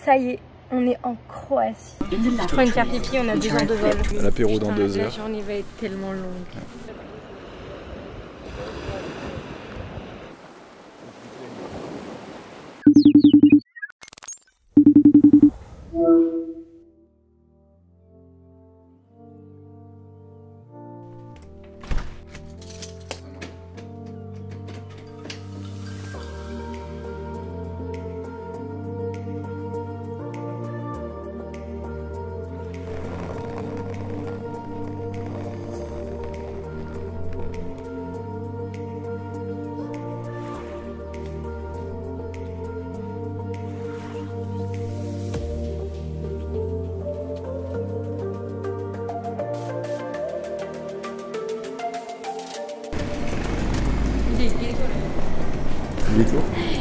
Ça y est, on est en Croatie. Je prends une carte pipi, on a 2 heures de vol. L'apéro dans 2 heures. La journée va être tellement longue.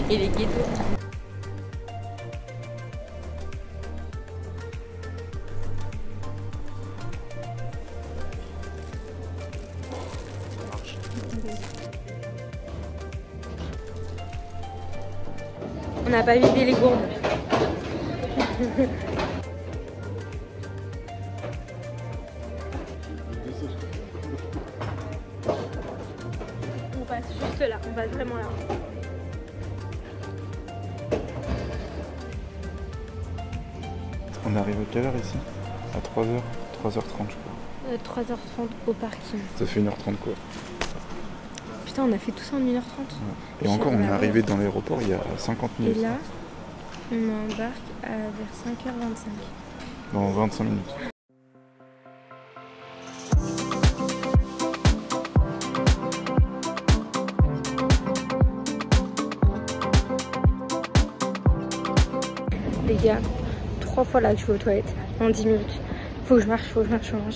Et les ghettos. On n'a pas vidé les gourdes. On passe juste là, on passe vraiment là. On arrive à quelle heure ici? À 3h, 3h30 je crois. 3h30 au parking. Ça fait 1h30 quoi. Putain, on a fait tout ça en 1h30. Ouais. Et encore, on est arrivé dans l'aéroport il y a 50 minutes. Et là, on embarque vers 5h25. Dans 25 minutes. Les gars, 3 fois là que je vais aux toilettes en 10 minutes. Faut que je marche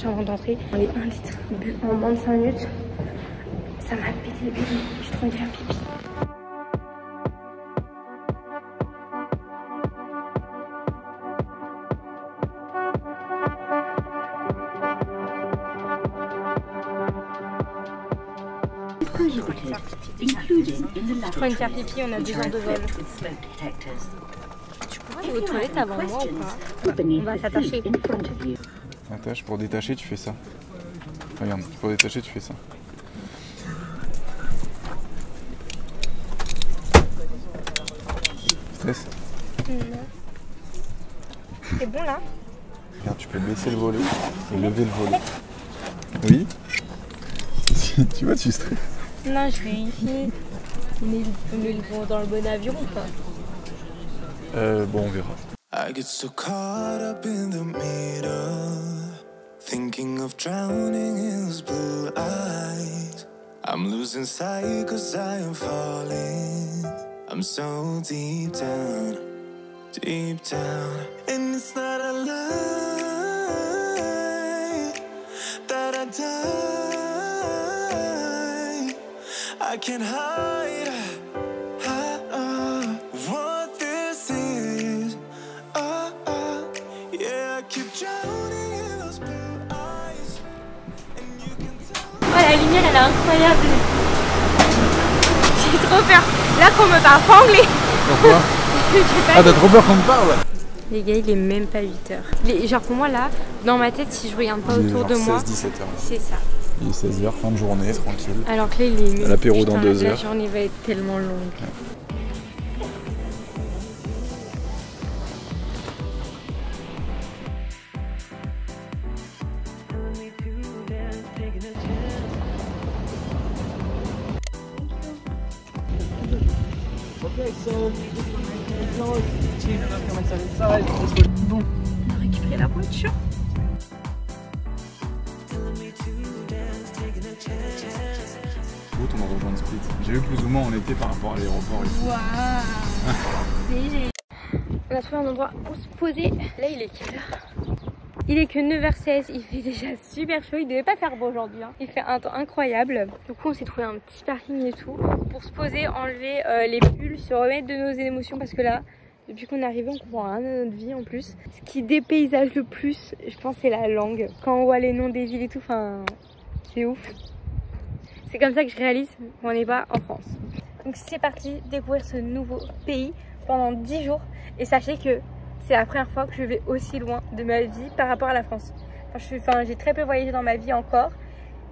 avant d'entrer. Les 1 litre bu en moins de 5 minutes, ça m'a pété le bébé. J'ai trop envie de faire pipi. Je prends une carte pipi, on a 2 heures de vol. Tu pourrais aller aux toilettes avant moi ou pas? On va s'attacher. Attache, pour détacher tu fais ça. Regarde, pour détacher tu fais ça. Stress? Non. C'est bon là? Regarde, tu peux baisser le volet et lever le volet. Oui? Tu vois, tu stresses. Non, je vérifie. On est dans le bon avion ou pas? Bon, on verra. I get so caught up in the middle, thinking of drowning in those blue eyes. I'm losing sight 'cause I am falling. I'm so deep down, and it's not a lie that I die. I can't hide what this is. Yeah, I keep drowning in those blue eyes, and you can tell. Oh, la lumière elle est incroyable. J'ai trop peur. Là qu'on me parle pas anglais. Pourquoi? Ah, t'as trop peur qu'on me parle? Les gars, il est même pas 8h. Genre pour moi là, dans ma tête, si je regarde pas autour de moi, 16-17 h. c'est ça. Il est 16h, fin de journée, tranquille. Alors que là, il est l'apéro dans 2 heures. La journée va être tellement longue. Ouais. Bon, on a récupéré la voiture. Où on a rejoint Split. J'ai vu plus ou moins où on était par rapport à l'aéroport. Waouh. On a trouvé un endroit où se poser. Là, il est quelle heure? Il est que 9h16, il fait déjà super chaud, il devait pas faire beau aujourd'hui, hein. Il fait un temps incroyable. Du coup on s'est trouvé un petit parking et tout pour se poser, enlever les pulls, se remettre de nos émotions parce que là, depuis qu'on est arrivé, on comprend rien de notre vie en plus. Ce qui dépaysage le plus, je pense, c'est la langue. Quand on voit les noms des villes et tout, enfin, c'est ouf. C'est comme ça que je réalise qu'on n'est pas en France. Donc c'est parti, découvrir ce nouveau pays pendant 10 jours. Et sachez que c'est la première fois que je vais aussi loin de ma vie par rapport à la France. Enfin, j'ai très peu voyagé dans ma vie encore.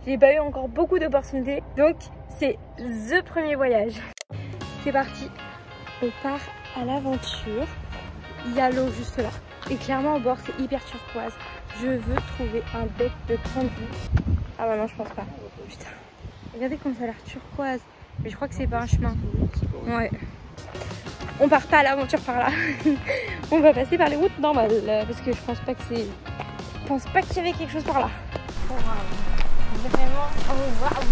J'ai pas eu encore beaucoup d'opportunités. Donc c'est the premier voyage. C'est parti. On part à l'aventure. Il y a l'eau juste là. Et clairement au bord c'est hyper turquoise. Je veux trouver un bec de kangourou. Ah bah non je pense pas. Putain. Regardez comme ça a l'air turquoise. Mais je crois que c'est pas un chemin. Ouais. On part pas à l'aventure par là. On va passer par les routes normales. Parce que je pense pas que c'est... Je pense pas qu'il y avait quelque chose par là. Oh, wow. Vraiment, oh waouh.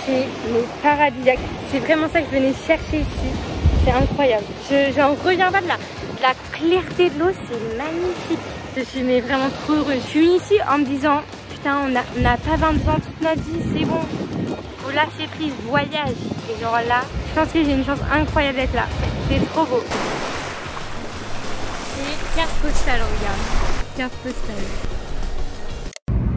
C'est le paradisiaque. C'est vraiment ça que je venais chercher ici. C'est incroyable. J'en reviens pas de la clarté de l'eau, c'est magnifique. Je suis mais vraiment trop heureuse. Je suis ici en me disant, putain, on n'a pas 22 ans toute notre vie, c'est bon. Faut lâcher prise, voyage. Et genre là, je pense que j'ai une chance incroyable d'être là. C'est trop beau. C'est carte postale, regarde. Carte postale.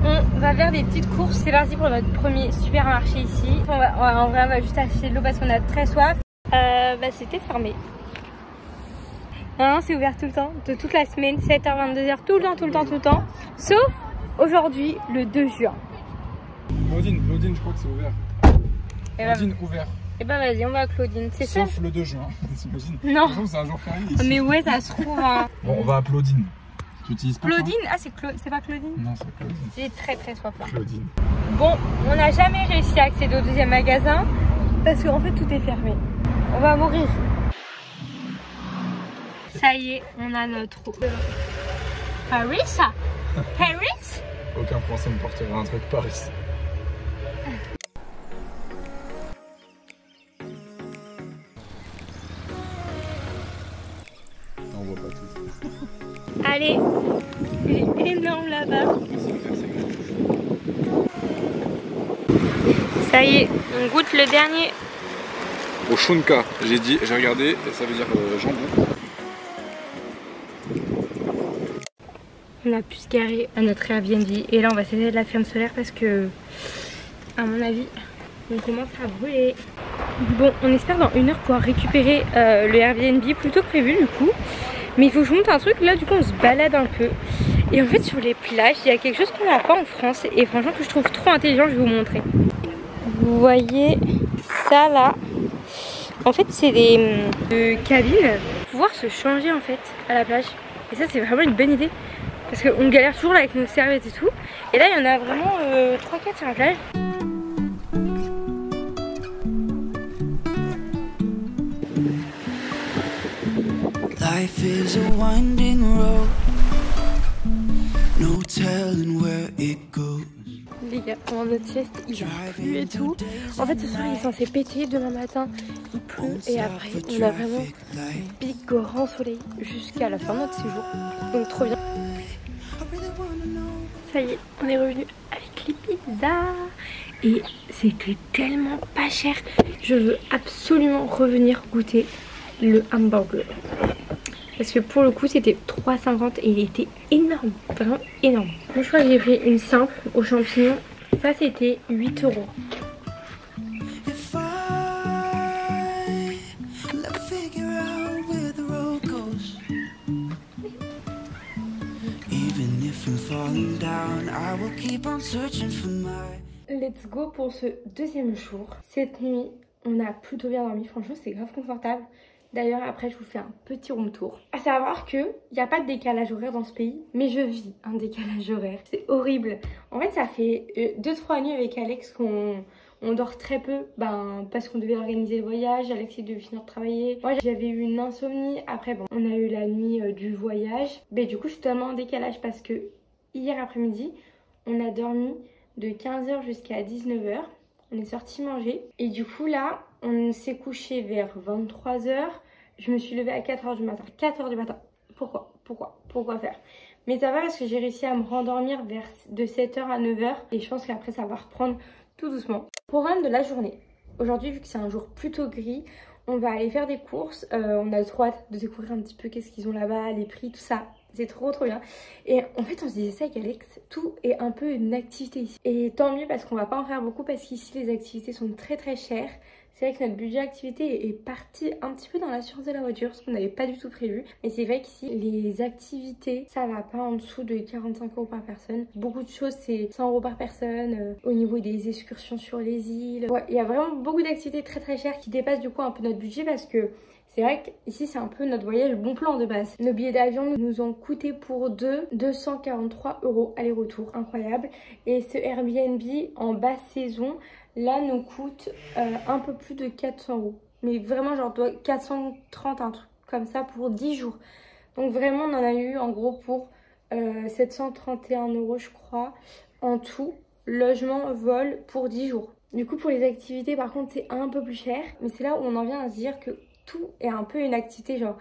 On va faire des petites courses. C'est parti pour notre premier supermarché ici. En vrai, on va juste acheter de l'eau parce qu'on a très soif. C'était fermé. Non, c'est ouvert tout le temps, de toute la semaine, 7h, 22h, tout le temps. Sauf aujourd'hui, le 2 juin. Claudine, je crois que c'est ouvert. Claudine, ouvert. Et bah vas-y, on va à Claudine, c'est ça. Sauf le 2 juin, t'imagines? Non. C'est un jour férié ici. Mais ouais, ça se trouve. Hein. Bon, on va à Claudine. Tu utilises pas Claudine? Ah, c'est pas Claudine? Non, c'est Claudine. J'ai très soif là. Claudine. Bon, on n'a jamais réussi à accéder au deuxième magasin parce qu'en fait tout est fermé. On va mourir. Ça y est, on a notre Paris. Paris? Aucun Français ne portera un truc Paris. On voit pas tous. Allez, il est énorme là-bas. Ça y est, on goûte le dernier. Au Shunka, j'ai regardé, ça veut dire jambon. On a pu se garer à notre Airbnb et là on va s'aider de la ferme solaire parce que, à mon avis, on commence à brûler. Bon, on espère dans 1 heure pouvoir récupérer le Airbnb plus tôt que prévu du coup. Mais il faut que je monte un truc, là du coup on se balade un peu. Et en fait sur les plages, il y a quelque chose qu'on n'a pas en France et franchement que je trouve trop intelligent, je vais vous montrer. Vous voyez ça là. En fait c'est des cabines pour pouvoir se changer en fait à la plage. Et ça c'est vraiment une bonne idée. Parce qu'on galère toujours là avec nos serviettes et tout. Et là il y en a vraiment 3-4 sur la plage. Life is a winding road, no telling where it goes. Les gars, pendant notre sieste, il pleut et tout. En fait, ce soir, il est censé péter. Demain matin, il pleut. Et après, on a vraiment un big grand soleil jusqu'à la fin de notre séjour. Donc, trop bien. Ça y est, on est revenu avec les pizzas. Et c'était tellement pas cher. Je veux absolument revenir goûter le hamburger. Parce que pour le coup c'était 3,50 et il était énorme, vraiment énorme. Moi je crois que j'ai pris une simple aux champignons. Ça c'était 8 €. Let's go pour ce deuxième jour. Cette nuit on a plutôt bien dormi, franchement c'est grave confortable. D'ailleurs après je vous fais un petit room tour. À savoir que il n'y a pas de décalage horaire dans ce pays, mais je vis un décalage horaire. C'est horrible. En fait ça fait 2-3 nuits avec Alex qu'on dort très peu, parce qu'on devait organiser le voyage. Alex il devait finir de travailler. Moi j'avais eu une insomnie. Après bon on a eu la nuit du voyage. Mais du coup je suis totalement en décalage parce que hier après-midi on a dormi de 15 h jusqu'à 19 h. On est sorti manger et du coup là on s'est couché vers 23 h. Je me suis levée à 4 h du matin. 4 h du matin. Pourquoi faire? Mais ça va parce que j'ai réussi à me rendormir de 7 h à 9 h. Et je pense qu'après ça va reprendre tout doucement. Programme de la journée. Aujourd'hui vu que c'est un jour plutôt gris, on va aller faire des courses. On a trop hâte de découvrir un petit peu qu'est-ce qu'ils ont là-bas, les prix, tout ça. C'est trop bien. Et en fait on se disait ça avec Alex, tout est un peu une activité ici. Et tant mieux parce qu'on va pas en faire beaucoup parce qu'ici les activités sont très chères. C'est vrai que notre budget activité est parti un petit peu dans l'assurance de la voiture, ce qu'on n'avait pas du tout prévu. Mais c'est vrai qu'ici, les activités, ça va pas en dessous de 45 € par personne. Beaucoup de choses, c'est 100 € par personne. Au niveau des excursions sur les îles. Ouais, il y a vraiment beaucoup d'activités très très chères qui dépassent du coup un peu notre budget parce que c'est vrai qu'ici c'est un peu notre voyage bon plan de base. Nos billets d'avion nous ont coûté pour 243 € aller-retour, incroyable. Et ce Airbnb en basse saison, là nous coûte un peu plus de 400 €. Mais vraiment genre 430, un truc comme ça pour 10 jours. Donc vraiment on en a eu en gros pour 731 € je crois en tout. Logement, vol pour 10 jours. Du coup pour les activités par contre c'est un peu plus cher. Mais c'est là où on en vient à se dire que tout est un peu une activité, genre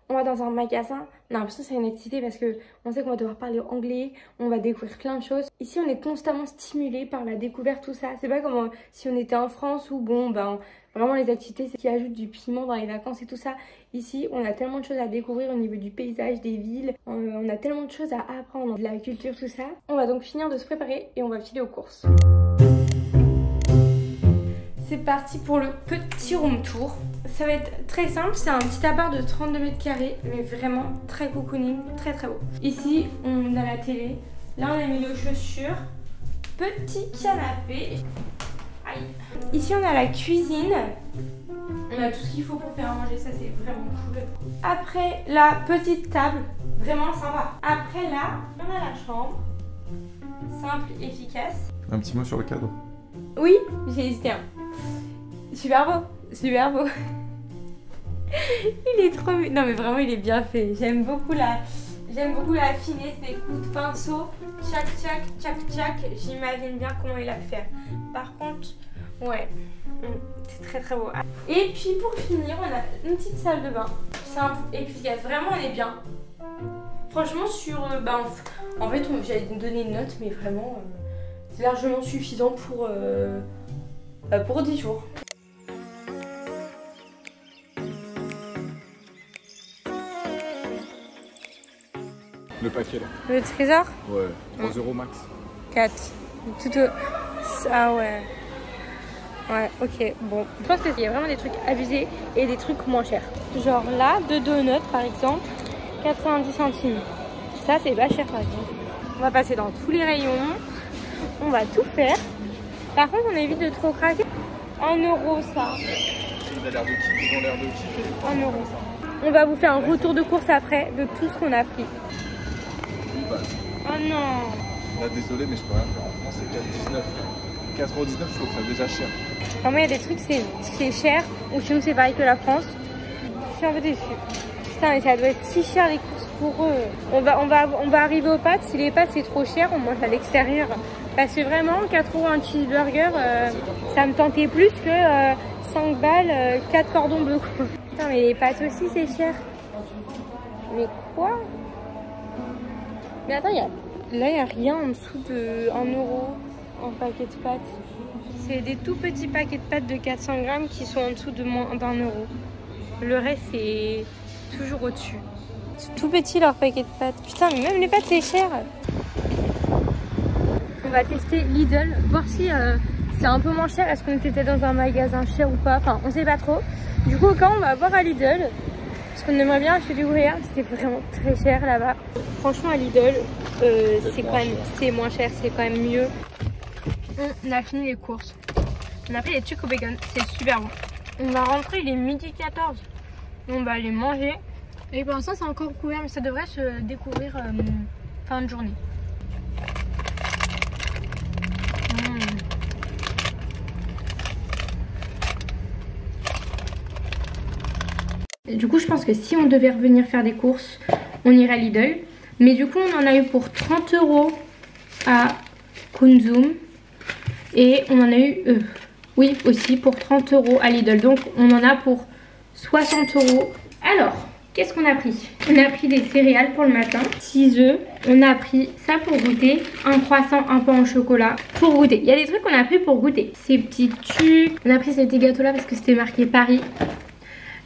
on va dans un magasin, on a l'impression que c'est une activité parce que on sait qu'on va devoir parler anglais, on va découvrir plein de choses. Ici on est constamment stimulé par la découverte, tout ça. C'est pas comme si on était en France où bon ben vraiment les activités c'est qui ajoutent du piment dans les vacances et tout ça. Ici on a tellement de choses à découvrir au niveau du paysage, des villes, on a tellement de choses à apprendre, de la culture, tout ça. On va donc finir de se préparer et on va filer aux courses. C'est parti pour le petit room tour. Ça va être très simple, c'est un petit appart de 32 mètres carrés, mais vraiment très cocooning, très très beau. Ici, on a la télé. Là, on a mis nos chaussures. Petit canapé. Aïe. Ici, on a la cuisine. On a tout ce qu'il faut pour faire à manger, ça c'est vraiment cool. Après, la petite table, vraiment sympa. Après là, on a la chambre. Simple, efficace. Un petit mot sur le cadre. Oui, j'ai hésité. Super beau, super beau. Il est trop... Non mais vraiment il est bien fait. J'aime beaucoup la finesse des coups de pinceau. Tchac, tchac, tchac, tchac. J'imagine bien comment il a fait. Par contre, ouais, c'est très très beau. Et puis pour finir, on a une petite salle de bain. Simple, efficace. Vraiment on est bien. Franchement sur... en fait j'allais donner une note mais vraiment c'est largement suffisant pour 10 jours. Le paquet là. Le trésor? Ouais, 3 € max. 4. Tout au... Ah ouais. Ouais, ok, bon. Je pense qu'il y a vraiment des trucs abusés et des trucs moins chers. Genre là, 2 donuts par exemple, 90 centimes. Ça, c'est pas cher par exemple. On va passer dans tous les rayons. On va tout faire. Par contre, on évite de trop craquer. 1 € ça. Ils ont l'air de kiffer. 1 € ça. On va vous faire un retour de course après de tout ce qu'on a pris. Oh non. Là, désolé, mais je peux rien faire. En France, c'est 4,19 €. 4,19 €, je trouve ça déjà cher. Vraiment, il y a des trucs, c'est cher. Ou sinon, c'est pareil que la France. Je suis un peu déçue. Putain, mais ça doit être si cher les courses pour eux. On va arriver aux pâtes. Si les pâtes, c'est trop cher, on mange à l'extérieur. Parce que vraiment, 4 € un cheeseburger, ça me tentait plus que 5 balles, 4 cordons bleus. Putain, mais les pâtes aussi, c'est cher. Mais quoi? Mais attends, là, il n'y a rien en dessous de 1 € en paquet de pâtes. C'est des tout petits paquets de pâtes de 400 grammes qui sont en dessous de moins d'1 €. Le reste, c'est toujours au-dessus. C'est tout petit leur paquet de pâtes. Putain, mais même les pâtes, c'est cher. On va tester Lidl, voir si c'est un peu moins cher. Est-ce qu'on était dans un magasin cher ou pas? Enfin, on sait pas trop. Du coup, quand on va voir à Lidl, parce qu'on aimerait bien acheter du gruyère, c'était vraiment très cher là-bas. Franchement, à Lidl, c'est moins cher, c'est quand même mieux. On a fini les courses. On a pris les trucs au bacon, c'est super bon. On va rentrer, il est 12h14. On va aller manger. Et pour l'instant, c'est encore couvert, mais ça devrait se découvrir fin de journée. Du coup, je pense que si on devait revenir faire des courses, on irait à Lidl. Mais du coup, on en a eu pour 30 € à Kunzum. Et on en a eu, oui, aussi pour 30 € à Lidl. Donc, on en a pour 60 €. Alors, qu'est-ce qu'on a pris? On a pris des céréales pour le matin, 6 œufs. On a pris ça pour goûter, un croissant, un pain au chocolat pour goûter. Il y a des trucs qu'on a pris pour goûter. Ces petits trucs. On a pris ces petits gâteaux là parce que c'était marqué Paris.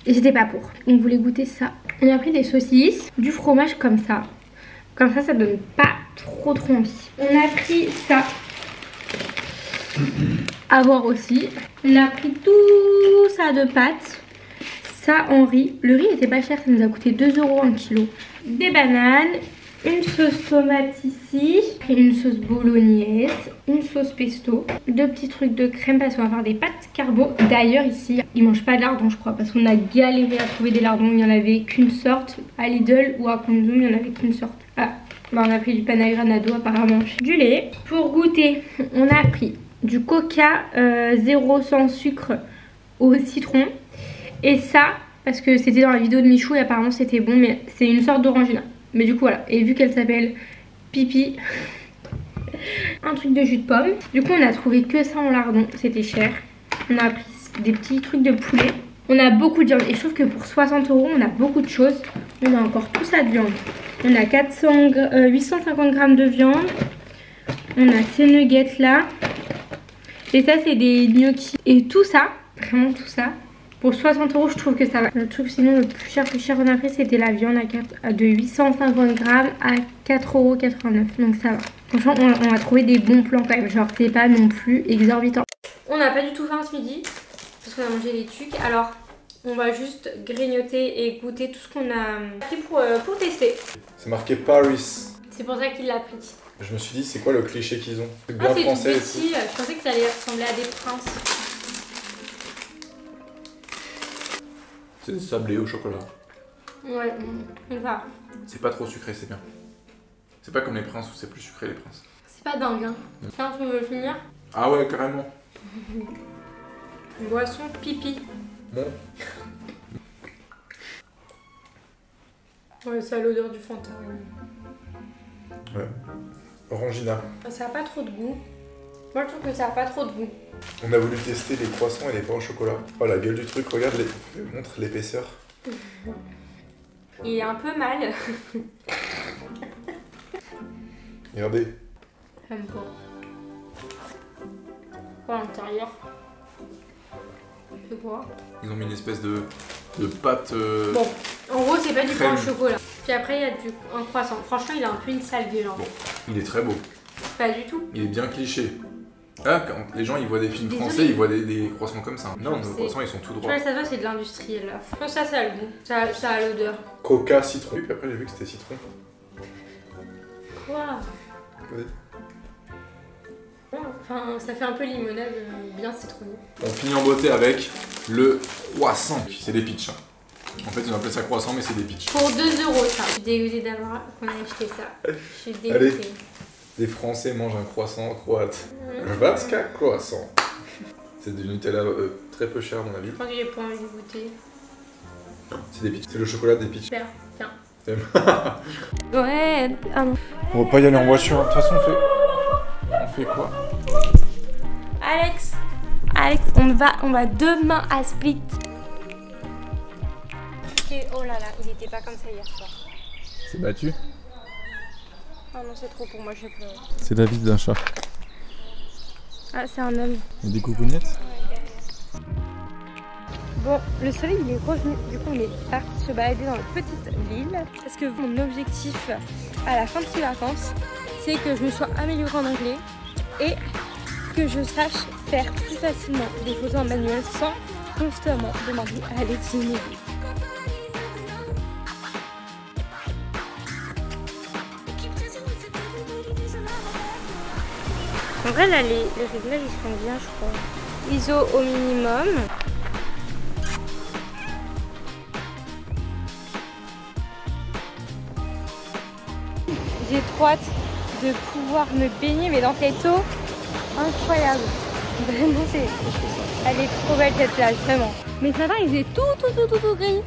Et j'étais pas pour. On voulait goûter ça. On a pris des saucisses, du fromage comme ça. Comme ça, ça donne pas trop envie. On a pris ça. à voir aussi. On a pris tout ça de pâtes. Ça en riz. Le riz était pas cher, ça nous a coûté 2 € un kilo. Des bananes, une sauce tomate ici, une sauce bolognaise, une sauce pesto, 2 petits trucs de crème parce qu'on va faire des pâtes carbo. D'ailleurs ici, ils mangent pas de lardons je crois parce qu'on a galéré à trouver des lardons. Il n'y en avait qu'une sorte. À Lidl ou à Konzum, il n'y en avait qu'une sorte. Ah, bah on a pris du Panagranado apparemment. Du lait. Pour goûter, on a pris du coca 0 sans sucre au citron. Et ça, parce que c'était dans la vidéo de Michou et apparemment c'était bon, mais c'est une sorte d'orangina. Mais du coup voilà, et vu qu'elle s'appelle Pipi, un truc de jus de pomme. Du coup on a trouvé que ça en lardon, c'était cher. On a pris des petits trucs de poulet. On a beaucoup de viande et je trouve que pour 60 € on a beaucoup de choses. On a encore tout ça de viande. On a 850 g de viande. On a ces nuggets là. Et ça c'est des gnocchis. Et tout ça, vraiment tout ça, pour 60 € je trouve que ça va. Le truc sinon le plus cher qu'on a pris c'était la viande de 850 g à 4,89 €. Donc ça va. Franchement on a trouvé des bons plans quand même. Genre c'est pas non plus exorbitant. On n'a pas du tout faim ce midi. Parce qu'on a mangé les tucs. Alors on va juste grignoter et goûter tout ce qu'on a pris pour tester. C'est marqué Paris. C'est pour ça qu'il l'a pris. Je me suis dit c'est quoi le cliché qu'ils ont? C'est Ah bien c'est tout français et petit. Je pensais que ça allait ressembler à des princes. C'est des sablés au chocolat. Ouais, on va. C'est pas trop sucré, c'est bien. C'est pas comme les princes où c'est plus sucré les princes. C'est pas dingue hein. Tiens, tu veux le finir? Ah ouais, carrément. Boisson pipi. Bon. Ouais, ça a l'odeur du Fanta. Ouais. Orangina. Ça a pas trop de goût. Moi je trouve que ça a pas trop de goût. On a voulu tester les croissants et les pains au chocolat. Oh la gueule du truc, regarde, montre l'épaisseur. Il est un peu mal. Regardez. J'aime pas. Quoi à l'intérieur? C'est quoi? Ils ont mis une espèce de pâte. Bon, en gros c'est pas du pain crème. au chocolat. Puis après il y a un croissant. Franchement il a un peu une sale gueule. Bon, il est très beau. Pas du tout. Il est bien cliché. Ah, quand les gens ils voient des films Désolée. français, ils voient des croissants comme ça. Non, nos C'est- croissants ils sont tout Tu droits. vois ça c'est de l'industriel là. Je pense que ça a le goût. Ça a l'odeur. Coca citron. Et puis après j'ai vu que c'était citron. Quoi? Oui. Enfin ça fait un peu limonade bien citronnée. On finit en beauté avec le croissant. C'est des pitchs. En fait ils ont appelé ça croissant mais c'est des pitchs. Pour 2 € ça. Je suis dégoûtée d'avoir qu'on ait acheté ça. Je suis dégoûtée. Allez. Les Français mangent un croissant croate. Vatska croissant. C'est du Nutella très peu cher à mon avis. Je pense que j'ai pas envie de goûter. C'est des pitchs. C'est le chocolat des pitchs. Super, tiens. T'aimes? Ouais, ah non. On va pas y aller en voiture. De toute façon on fait quoi? Alex, on va demain à Split. Oh là là, il était pas comme ça hier soir. C'est battu. Ah non, c'est trop pour moi, je vais pleurer. C'est la vie d'un chat. Ah, c'est un homme. Et des coucougnettes. Bon, le soleil il est revenu, du coup on est parti se balader dans une petite ville. Parce que mon objectif à la fin de ces vacances, c'est que je me sois améliorée en anglais et que je sache faire plus facilement des photos en manuel sans constamment demander à Alex de m'aider. En vrai là les réglages ils sont bien je crois. ISO au minimum. J'ai trop hâte de pouvoir me baigner mais dans cette eau incroyable. Vraiment elle est trop belle cette plage vraiment. Mais ce matin il faisait tout gris.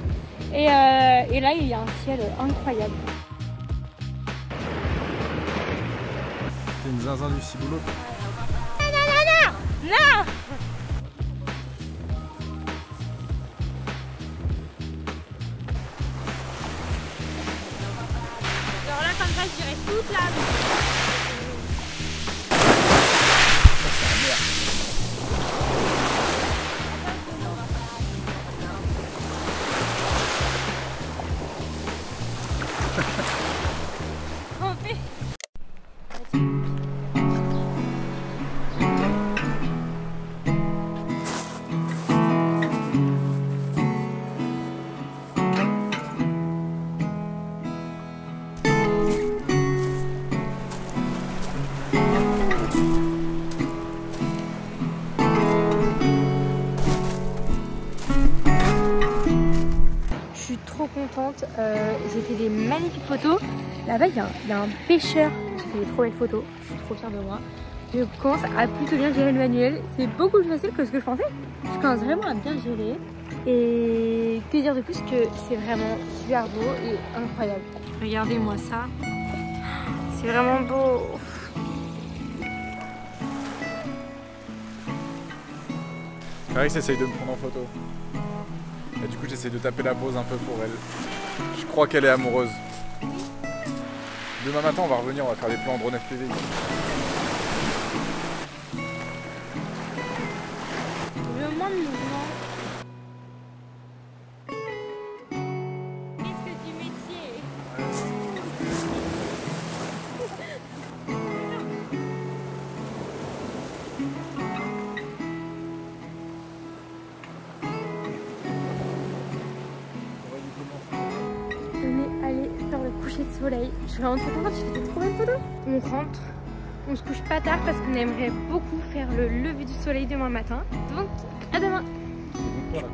Et là il y a un ciel incroyable. C'est une zinzin du ciboulot. Non. Alors là comme ça je dirais toute la trop contente. J'ai fait des magnifiques photos. Là-bas, il y a un pêcheur. J'ai fait des trop belles photos. Je suis trop fière de moi. Je commence à plutôt bien gérer le manuel. C'est beaucoup plus facile que ce que je pensais. Je commence vraiment à bien gérer. Et que dire de plus que c'est vraiment super beau et incroyable. Regardez-moi ça. C'est vraiment beau. Clarisse essaye de me prendre en photo. Et du coup j'essaie de taper la pose un peu pour elle. Je crois qu'elle est amoureuse. Demain matin on va revenir, on va faire des plans en drone FPV. Le moins de mouvement. Qu'est-ce que du métier? On est allé faire le coucher de soleil. Je suis vraiment trop contente, j'ai fait des trop belles photos. On rentre, on se couche pas tard parce qu'on aimerait beaucoup faire le lever du soleil demain matin. Donc à demain. Voilà.